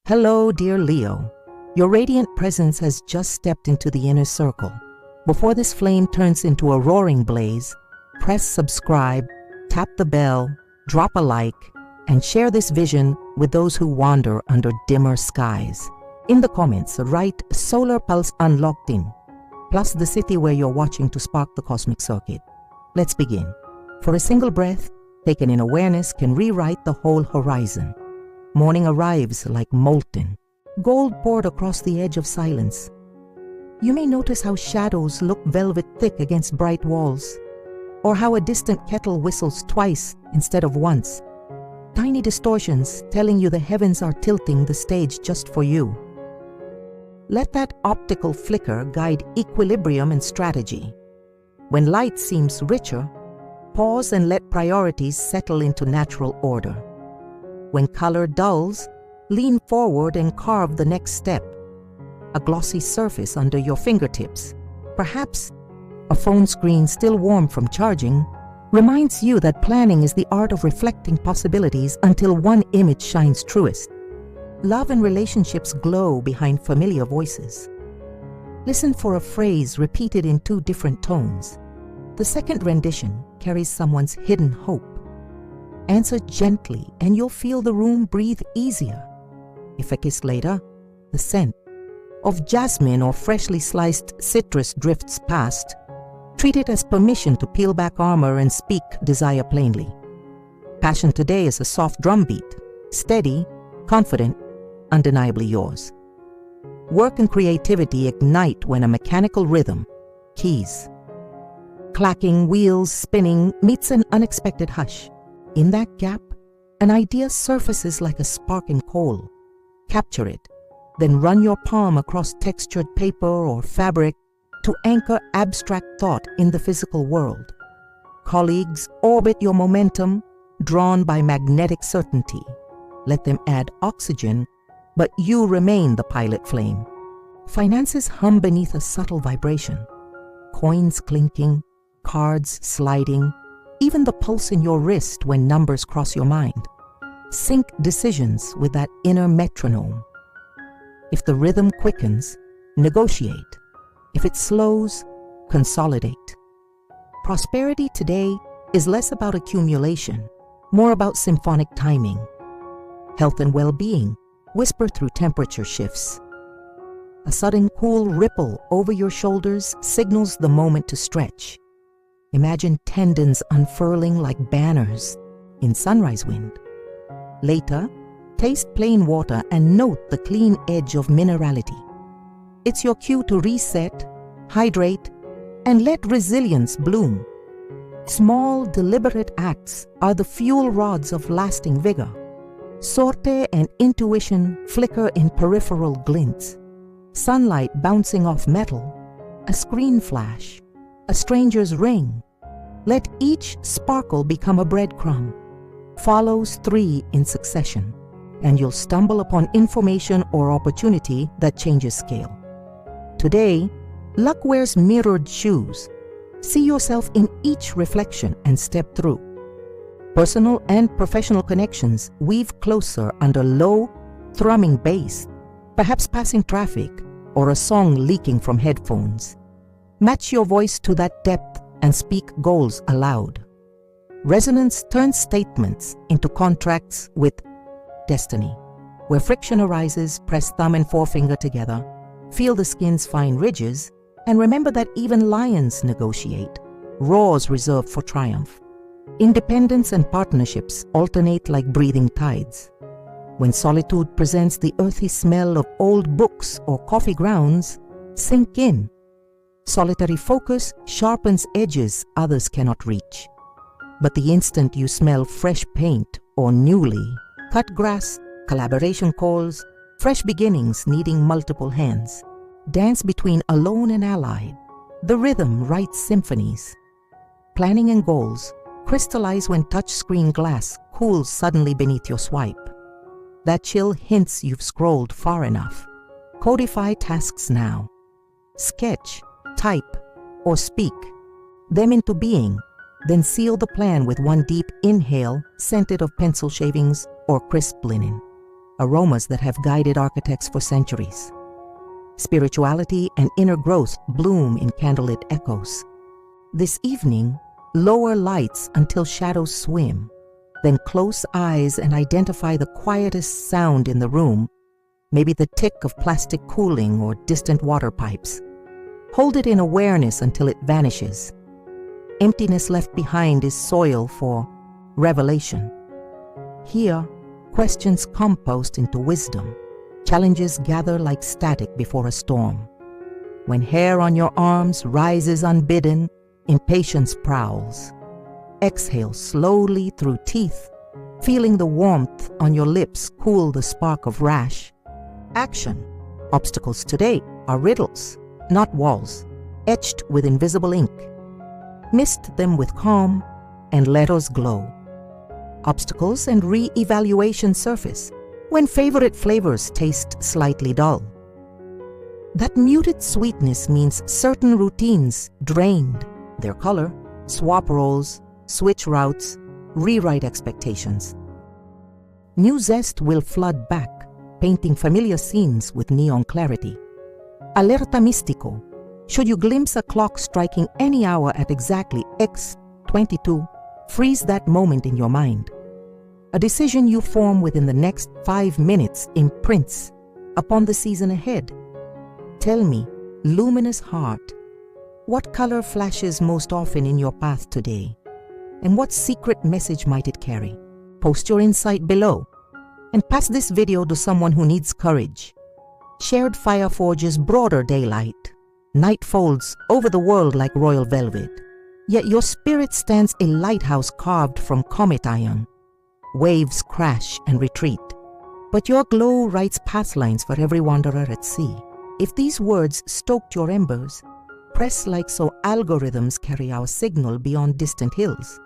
Hello, dear Leo. Your radiant presence has just stepped into the inner circle. Before this flame turns into a roaring blaze, press subscribe, tap the bell, drop a like, and share this vision with those who wander under dimmer skies. In the comments, write Solar Pulse Unlocked In, plus the city where you're watching to spark the cosmic circuit. Let's begin. For a single breath, taken in awareness, can rewrite the whole horizon. Morning arrives like molten gold poured across the edge of silence. You may notice how shadows look velvet thick against bright walls, or how a distant kettle whistles twice instead of once. Tiny distortions telling you the heavens are tilting the stage just for you. Let that optical flicker guide equilibrium and strategy. When light seems richer, pause and let priorities settle into natural order. When color dulls, lean forward and carve the next step. A glossy surface under your fingertips, perhaps a phone screen still warm from charging, reminds you that planning is the art of reflecting possibilities until one image shines truest. Love and relationships glow behind familiar voices. Listen for a phrase repeated in two different tones. The second rendition carries someone's hidden hope. Answer gently and you'll feel the room breathe easier. If a kiss later, the scent of jasmine or freshly sliced citrus drifts past, treat it as permission to peel back armor and speak desire plainly. Passion today is a soft drumbeat, steady, confident, undeniably yours. Work and creativity ignite when a mechanical rhythm, keys, clacking, wheels spinning, meets an unexpected hush. In that gap, an idea surfaces like a sparking coal. Capture it, then run your palm across textured paper or fabric to anchor abstract thought in the physical world. Colleagues orbit your momentum, drawn by magnetic certainty. Let them add oxygen, but you remain the pilot flame. Finances hum beneath a subtle vibration. Coins clinking, cards sliding, even the pulse in your wrist when numbers cross your mind. Sync decisions with that inner metronome. If the rhythm quickens, negotiate. If it slows, consolidate. Prosperity today is less about accumulation, more about symphonic timing. Health and well-being whisper through temperature shifts. A sudden cool ripple over your shoulders signals the moment to stretch. Imagine tendons unfurling like banners in sunrise wind. Later, taste plain water and note the clean edge of minerality. It's your cue to reset, hydrate, and let resilience bloom. Small, deliberate acts are the fuel rods of lasting vigor. Sorte and intuition flicker in peripheral glints. Sunlight bouncing off metal, a screen flash, a stranger's ring. Let each sparkle become a breadcrumb. Follows 3 in succession, and you'll stumble upon information or opportunity that changes scale. Today, luck wears mirrored shoes. See yourself in each reflection and step through. Personal and professional connections weave closer under low, thrumming bass, perhaps passing traffic or a song leaking from headphones. Match your voice to that depth and speak goals aloud. Resonance turns statements into contracts with destiny. Where friction arises, press thumb and forefinger together, feel the skin's fine ridges, and remember that even lions negotiate, roars reserved for triumph. Independence and partnerships alternate like breathing tides. When solitude presents the earthy smell of old books or coffee grounds, sink in. Solitary focus sharpens edges others cannot reach. But the instant you smell fresh paint or newly cut grass, collaboration calls, fresh beginnings needing multiple hands. Dance between alone and allied. The rhythm writes symphonies. Planning and goals crystallize when touchscreen glass cools suddenly beneath your swipe. That chill hints you've scrolled far enough. Codify tasks now. Sketch, type, or speak them into being, then seal the plan with one deep inhale scented of pencil shavings or crisp linen. aromas that have guided architects for centuries. Spirituality and inner growth bloom in candlelit echoes. This evening, lower lights until shadows swim, then close eyes and identify the quietest sound in the room, maybe the tick of plastic cooling or distant water pipes. Hold it in awareness until it vanishes. Emptiness left behind is soil for revelation. Here, questions compost into wisdom. Challenges gather like static before a storm. When hair on your arms rises unbidden, impatience prowls. Exhale slowly through teeth, feeling the warmth on your lips cool the spark of rash. Action. Obstacles today are riddles, not walls, etched with invisible ink. Mist them with calm and let us glow. Obstacles and re-evaluation surface when favorite flavors taste slightly dull. That muted sweetness means certain routines drained their color, swap roles, switch routes, rewrite expectations. New zest will flood back, painting familiar scenes with neon clarity. Alerta místico. Should you glimpse a clock striking any hour at exactly X22, freeze that moment in your mind. A decision you form within the next 5 minutes imprints upon the season ahead. Tell me, luminous heart, what color flashes most often in your path today? And what secret message might it carry? Post your insight below and pass this video to someone who needs courage. Shared fire forges broader daylight. Night folds over the world like royal velvet. Yet your spirit stands a lighthouse carved from comet iron. Waves crash and retreat, but your glow writes path lines for every wanderer at sea. If these words stoked your embers, press like so algorithms carry our signal beyond distant hills.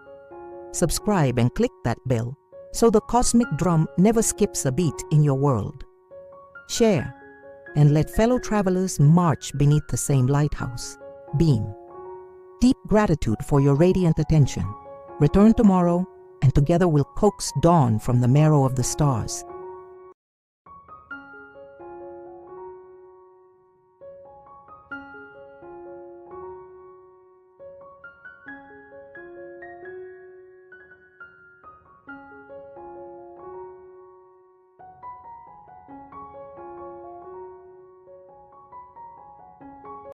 Subscribe and click that bell so the cosmic drum never skips a beat in your world. Share and let fellow travelers march beneath the same lighthouse. Beam. Deep gratitude for your radiant attention. Return tomorrow and together we'll coax dawn from the marrow of the stars.